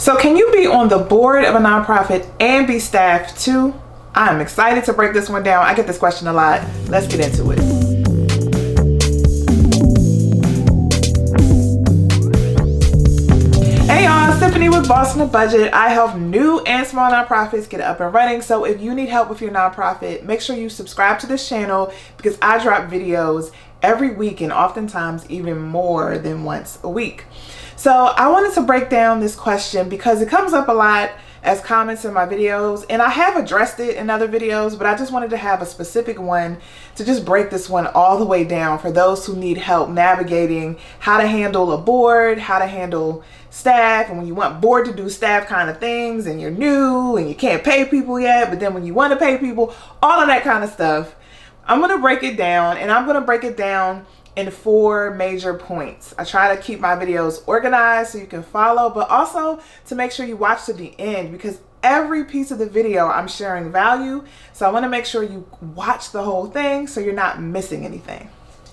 So can you be on the board of a nonprofit and be staff too? I'm excited to break this one down. I get this question a lot. Let's get into it. Hey y'all, Stephanie with Boss on a Budget. I help new and small nonprofits get up and running. So if you need help with your nonprofit, make sure you subscribe to this channel because I drop videos every week and oftentimes even more than once a week. So I wanted to break down this question because it comes up a lot as comments in my videos, and I have addressed it in other videos, but I just wanted to have a specific one to just break this one all the way down for those who need help navigating how to handle a board, how to handle staff, and when you want board to do staff kind of things and you're new and you can't pay people yet, but then when you want to pay people, all of that kind of stuff. I'm going to break it down, and I'm going to break it down in 4 major points. I try to keep my videos organized so you can follow, but also to make sure you watch to the end because every piece of the video I'm sharing value. So I want to make sure you watch the whole thing so you're not missing anything.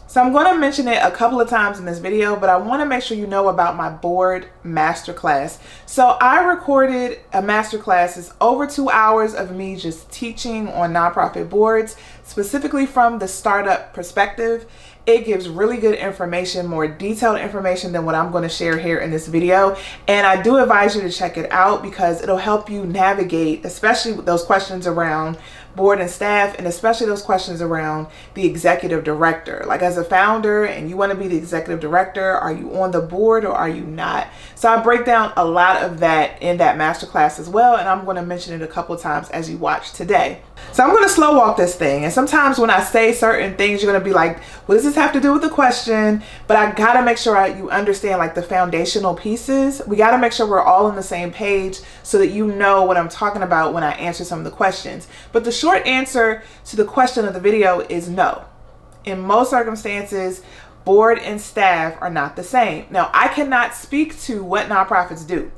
So I'm going to mention it a couple of times in this video, but I want to make sure you know about my board masterclass. So I recorded a masterclass. It's over 2 hours of me just teaching on nonprofit boards, specifically from the startup perspective. It gives really good information, more detailed information than what I'm going to share here in this video. And I do advise you to check it out because it'll help you navigate, especially those questions around board and staff, and especially those questions around the executive director. Like as a founder and you want to be the executive director, are you on the board or are you not? So I break down a lot of that in that masterclass as well, and I'm going to mention it a couple of times as you watch today. So I'm going to slow walk this thing, and sometimes when I say certain things, you're going to be like, what does this have to do with the question? But I got to make sure you understand like the foundational pieces. We got to make sure we're all on the same page so that you know what I'm talking about when I answer some of the questions. But the short answer to the question of the video is no. In most circumstances, board and staff are not the same. Now, I cannot speak to what nonprofits do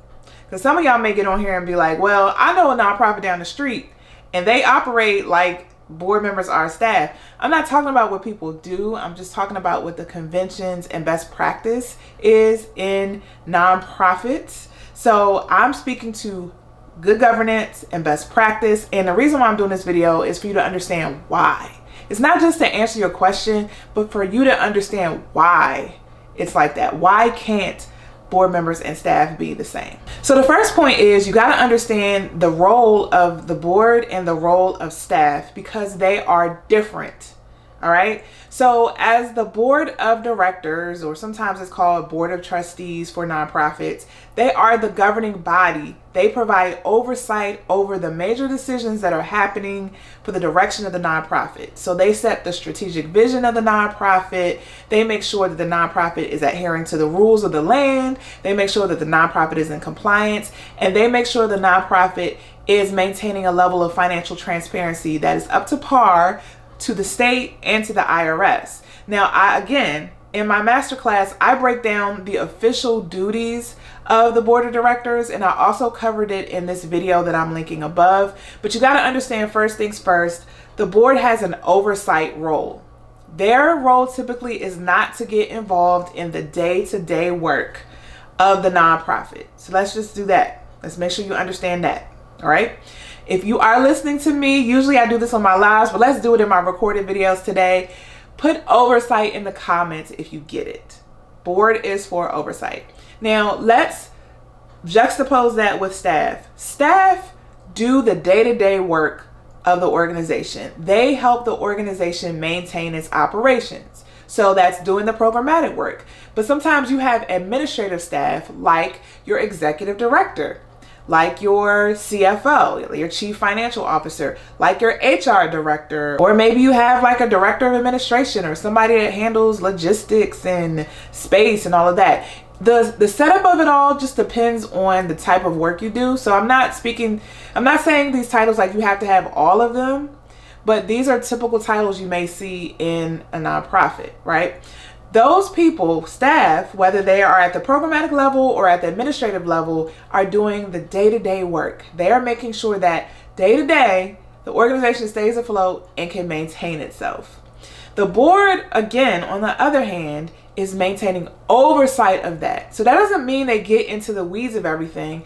because some of y'all may get on here and be like, well, I know a nonprofit down the street and they operate like board members are staff. I'm not talking about what people do. I'm just talking about what the conventions and best practice is in nonprofits. So I'm speaking to good governance and best practice. And the reason why I'm doing this video is for you to understand why. It's not just to answer your question, but for you to understand why it's like that. Why can't board members and staff be the same? So the first point is you got to understand the role of the board and the role of staff because they are different. All right. So as the board of directors, or sometimes it's called board of trustees for nonprofits, they are the governing body. They provide oversight over the major decisions that are happening for the direction of the nonprofit. So they set the strategic vision of the nonprofit. They make sure that the nonprofit is adhering to the rules of the land. They make sure that the nonprofit is in compliance, and they make sure the nonprofit is maintaining a level of financial transparency that is up to par to the state and to the IRS. Now, again, in my masterclass, I break down the official duties of the board of directors, and I also covered it in this video that I'm linking above. But you got to understand, first things first, the board has an oversight role. Their role typically is not to get involved in the day-to-day work of the nonprofit. So let's just do that. Let's make sure you understand that. All right. If you are listening to me, usually I do this on my lives, but let's do it in my recorded videos today. Put oversight in the comments if you get it. Board is for oversight. Now, let's juxtapose that with staff. Staff do the day-to-day work of the organization. They help the organization maintain its operations. So that's doing the programmatic work. But sometimes you have administrative staff like your executive director, like your CFO, your chief financial officer, like your HR director, or maybe you have like a director of administration or somebody that handles logistics and space and all of that. The setup of it all just depends on the type of work you do. So I'm not saying these titles like you have to have all of them, but these are typical titles you may see in a nonprofit, right? Those people, staff, whether they are at the programmatic level or at the administrative level, are doing the day-to-day work. They are making sure that day-to-day, the organization stays afloat and can maintain itself. The board, again, on the other hand, is maintaining oversight of that. So that doesn't mean they get into the weeds of everything.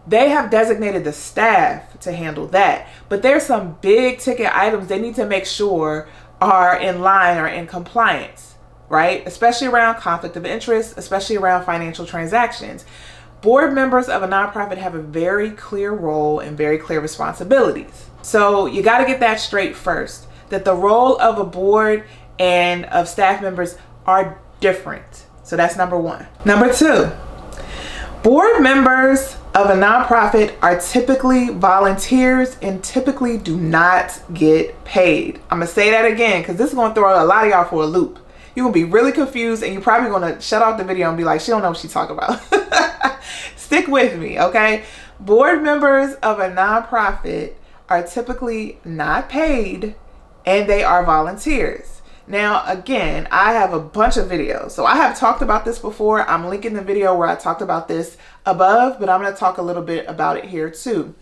They have designated the staff to handle that. But there's some big ticket items they need to make sure are in line or in compliance, right? Especially around conflict of interest, especially around financial transactions. Board members of a nonprofit have a very clear role and very clear responsibilities. So you got to get that straight first, that the role of a board and of staff members are different. So that's number one. Number two, board members of a nonprofit are typically volunteers and typically do not get paid. I'm going to say that again because this is going to throw a lot of y'all for a loop. You're going to be really confused and you're probably going to shut off the video and be like, she don't know what she's talking about. Stick with me, okay? Board members of a nonprofit are typically not paid and they are volunteers. Now, again, I have a bunch of videos. So I have talked about this before. I'm linking the video where I talked about this above, but I'm going to talk a little bit about it here too.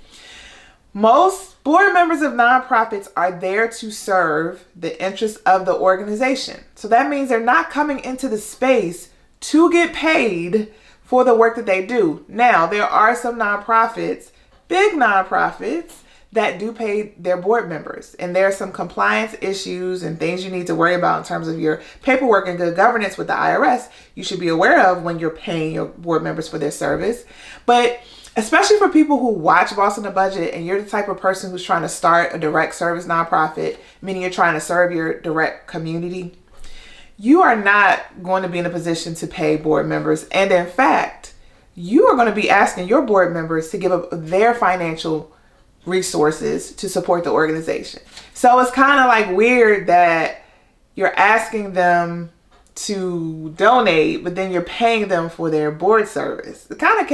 Most board members of nonprofits are there to serve the interests of the organization. So that means they're not coming into the space to get paid for the work that they do. Now, there are some nonprofits, big nonprofits, that do pay their board members. And there are some compliance issues and things you need to worry about in terms of your paperwork and good governance with the IRS you should be aware of when you're paying your board members for their service. But especially for people who watch Boss on a Budget and you're the type of person who's trying to start a direct service nonprofit, meaning you're trying to serve your direct community, you are not going to be in a position to pay board members. And in fact, you are going to be asking your board members to give up their financial resources to support the organization. So it's kind of like weird that you're asking them to donate, but then you're paying them for their board service. It kind of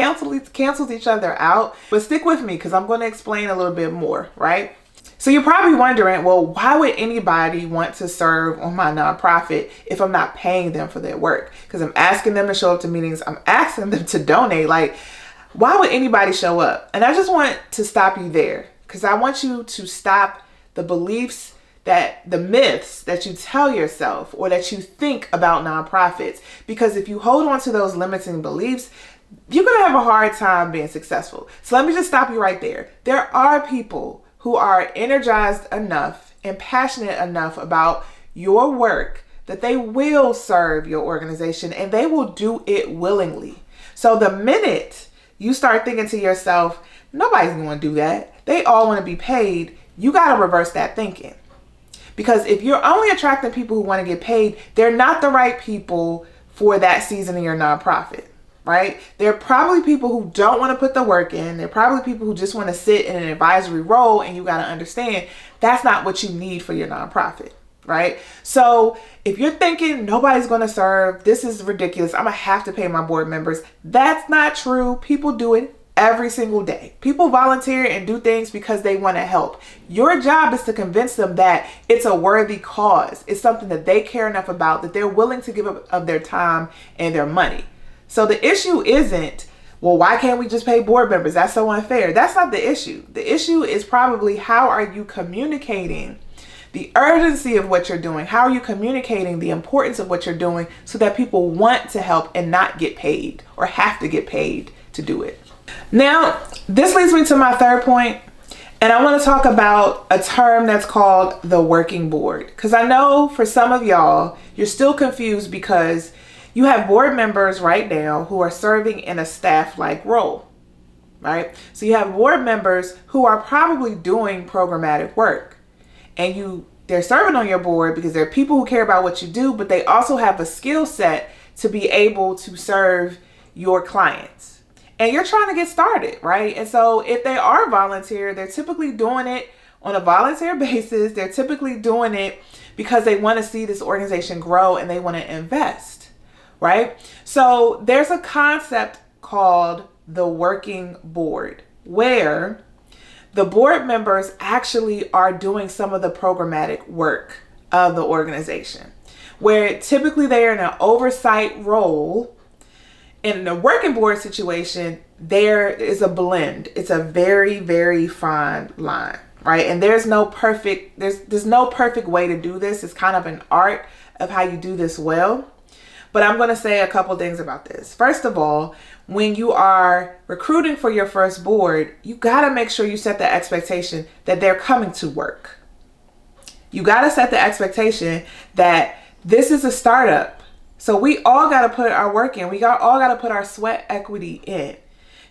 cancels each other out. But stick with me because I'm going to explain a little bit more, right? So you're probably wondering, well, why would anybody want to serve on my nonprofit if I'm not paying them for their work? Because I'm asking them to show up to meetings. I'm asking them to donate. Like, why would anybody show up? And I just want to stop you there because I want you to stop the beliefs, that the myths that you tell yourself or that you think about nonprofits. Because if you hold on to those limiting beliefs, you're going to have a hard time being successful. So let me just stop you right there. There are people who are energized enough and passionate enough about your work that they will serve your organization and they will do it willingly. So the minute you start thinking to yourself, nobody's going to do that, they all want to be paid, you got to reverse that thinking. Because if you're only attracting people who want to get paid, they're not the right people for that season in your nonprofit, right? They're probably people who don't want to put the work in. They're probably people who just want to sit in an advisory role, and you got to understand that's not what you need for your nonprofit, right? So if you're thinking nobody's going to serve, this is ridiculous, I'm going to have to pay my board members, that's not true. People do it every single day. People volunteer and do things because they want to help. Your job is to convince them that it's a worthy cause. It's something that they care enough about that they're willing to give up of their time and their money. So the issue isn't, well, why can't we just pay board members? That's so unfair. That's not the issue. The issue is probably how are you communicating the urgency of what you're doing? How are you communicating the importance of what you're doing so that people want to help and not get paid or have to get paid to do it? Now, this leads me to my third point, and I want to talk about a term that's called the working board. Because I know for some of y'all, you're still confused because you have board members right now who are serving in a staff-like role, right? So you have board members who are probably doing programmatic work, and they're serving on your board because they're people who care about what you do, but they also have a skill set to be able to serve your clients. And you're trying to get started, right? And so if they are volunteer, they're typically doing it on a volunteer basis. They're typically doing it because they want to see this organization grow and they want to invest, right? So there's a concept called the working board where the board members actually are doing some of the programmatic work of the organization, where typically they are in an oversight role. In the working board situation, there is a blend. It's a very, very fine line, right? And there's no perfect way to do this. It's kind of an art of how you do this well. But I'm going to say a couple things about this. First of all, when you are recruiting for your first board, you got to make sure you set the expectation that they're coming to work. You got to set the expectation that this is a startup. So we all got to put our work in. All got to put our sweat equity in.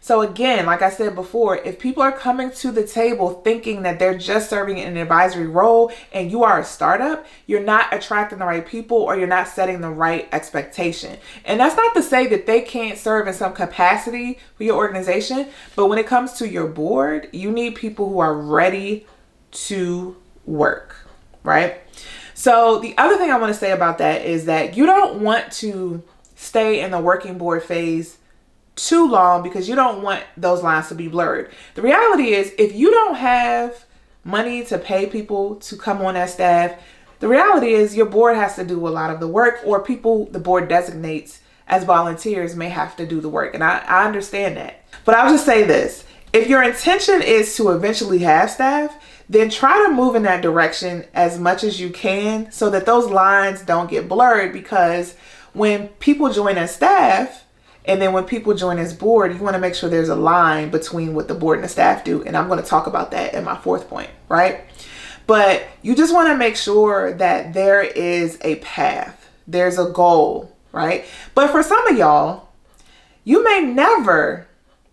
So again, like I said before, if people are coming to the table thinking that they're just serving in an advisory role and you are a startup, you're not attracting the right people or you're not setting the right expectation. And that's not to say that they can't serve in some capacity for your organization, but when it comes to your board, you need people who are ready to work, right? So the other thing I want to say about that is that you don't want to stay in the working board phase too long because you don't want those lines to be blurred. The reality is, if you don't have money to pay people to come on as staff, the reality is your board has to do a lot of the work, or people the board designates as volunteers may have to do the work. And I understand that. But I'll just say this. If your intention is to eventually have staff, then try to move in that direction as much as you can so that those lines don't get blurred, because when people join as staff, and then when people join as board, you want to make sure there's a line between what the board and the staff do. And I'm going to talk about that in my fourth point, right? But you just want to make sure that there is a path. There's a goal, right? But for some of y'all, you may never,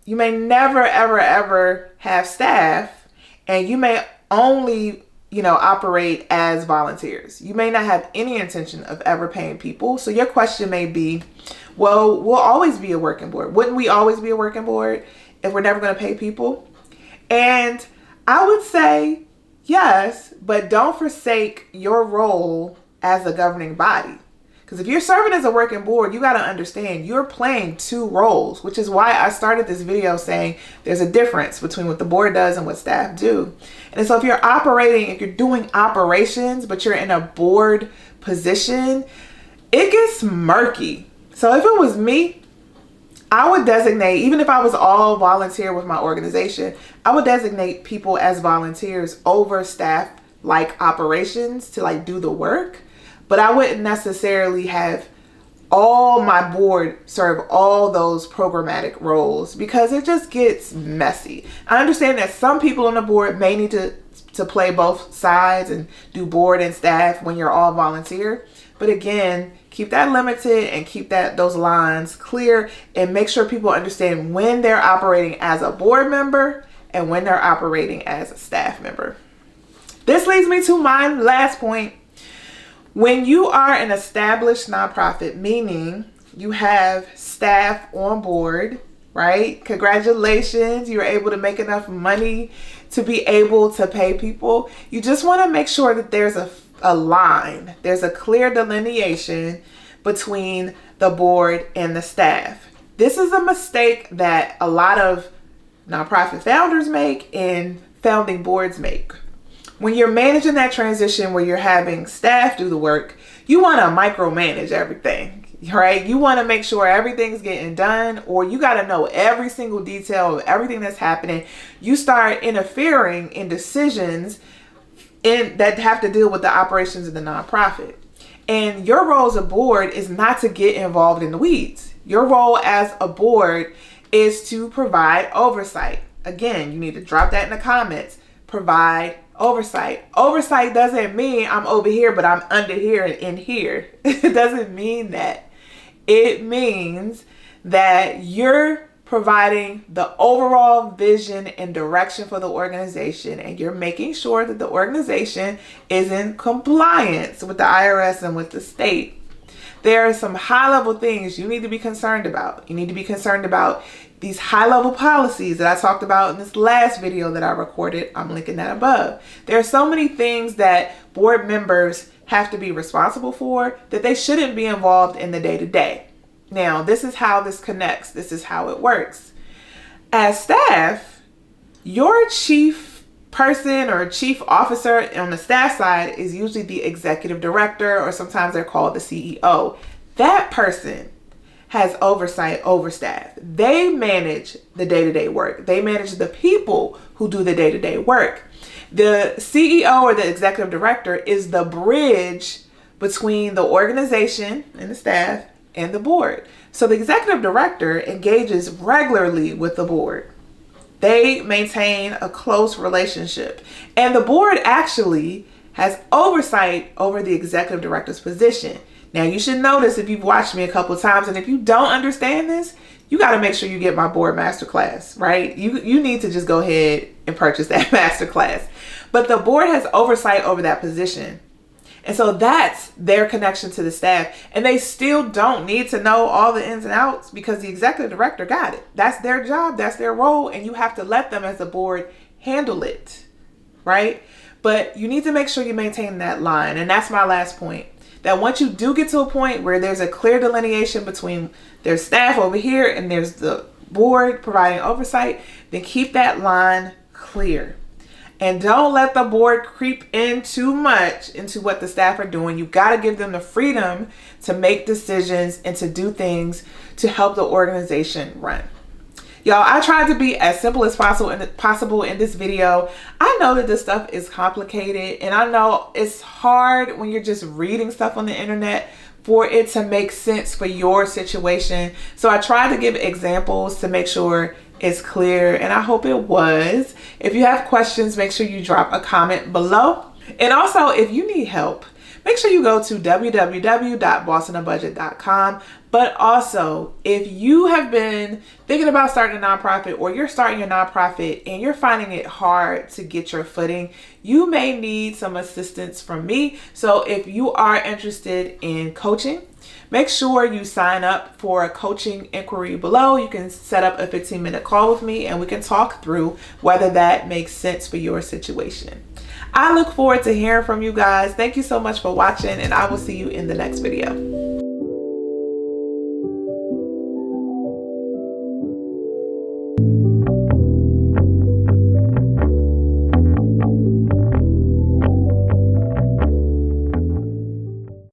ever have staff, and you may only, operate as volunteers. You may not have any intention of ever paying people. So your question may be, well, we'll always be a working board. Wouldn't we always be a working board if we're never going to pay people? And I would say yes, but don't forsake your role as the governing body. Because if you're serving as a working board, you got to understand you're playing two roles, which is why I started this video saying there's a difference between what the board does and what staff do. And so if you're doing operations, but you're in a board position, it gets murky. So if it was me, I would designate, even if I was all volunteer with my organization, I would designate people as volunteers over staff like operations to do the work. But I wouldn't necessarily have all my board serve all those programmatic roles, because it just gets messy. I understand that some people on the board may need to play both sides and do board and staff when you're all volunteer. But again, keep that limited and keep those lines clear, and make sure people understand when they're operating as a board member and when they're operating as a staff member. This leads me to my last point. When you are an established nonprofit, meaning you have staff on board, right? Congratulations, you're able to make enough money to be able to pay people. You just want to make sure that there's a line, there's a clear delineation between the board and the staff. This is a mistake that a lot of nonprofit founders make and founding boards make. When you're managing that transition where you're having staff do the work, you want to micromanage everything, right? You want to make sure everything's getting done, or you got to know every single detail of everything that's happening. You start interfering in decisions that have to deal with the operations of the nonprofit. And your role as a board is not to get involved in the weeds. Your role as a board is to provide oversight. Again, you need to drop that in the comments. Provide oversight. Oversight doesn't mean I'm over here, but I'm under here and in here. It doesn't mean that. It means that you're providing the overall vision and direction for the organization, and you're making sure that the organization is in compliance with the IRS and with the state. There are some high-level things you need to be concerned about. You need to be concerned about these high-level policies that I talked about in this last video that I recorded. I'm linking that above. There are so many things that board members have to be responsible for that they shouldn't be involved in the day-to-day. Now, this is how this connects. This is how it works. As staff, your chief person or chief officer on the staff side is usually the executive director, or sometimes they're called the CEO. That person has oversight over staff. They manage the day-to-day work. They manage the people who do the day-to-day work. The CEO or the executive director is the bridge between the organization and the staff and the board. So the executive director engages regularly with the board. They maintain a close relationship, and the board actually has oversight over the executive director's position. Now, you should notice, if you've watched me a couple of times, and if you don't understand this, you got to make sure you get my board masterclass, right? You need to just go ahead and purchase that masterclass. But the board has oversight over that position. And so that's their connection to the staff. And they still don't need to know all the ins and outs because the executive director got it. That's their job. That's their role. And you have to let them as a board handle it, right? But you need to make sure you maintain that line. And that's my last point. That once you do get to a point where there's a clear delineation between their staff over here and there's the board providing oversight, then keep that line clear. And don't let the board creep in too much into what the staff are doing. You got to give them the freedom to make decisions and to do things to help the organization run. Y'all, I tried to be as simple as possible in this video. I know that this stuff is complicated, and I know it's hard when you're just reading stuff on the internet for it to make sense for your situation. So I tried to give examples to make sure it's clear, and I hope it was. If you have questions, make sure you drop a comment below. And also, if you need help, make sure you go to www.bossinabudget.com. But also, if you have been thinking about starting a nonprofit, or you're starting your nonprofit and you're finding it hard to get your footing, you may need some assistance from me. So if you are interested in coaching, make sure you sign up for a coaching inquiry below. You can set up a 15-minute call with me and we can talk through whether that makes sense for your situation. I look forward to hearing from you guys. Thank you so much for watching, and I will see you in the next video.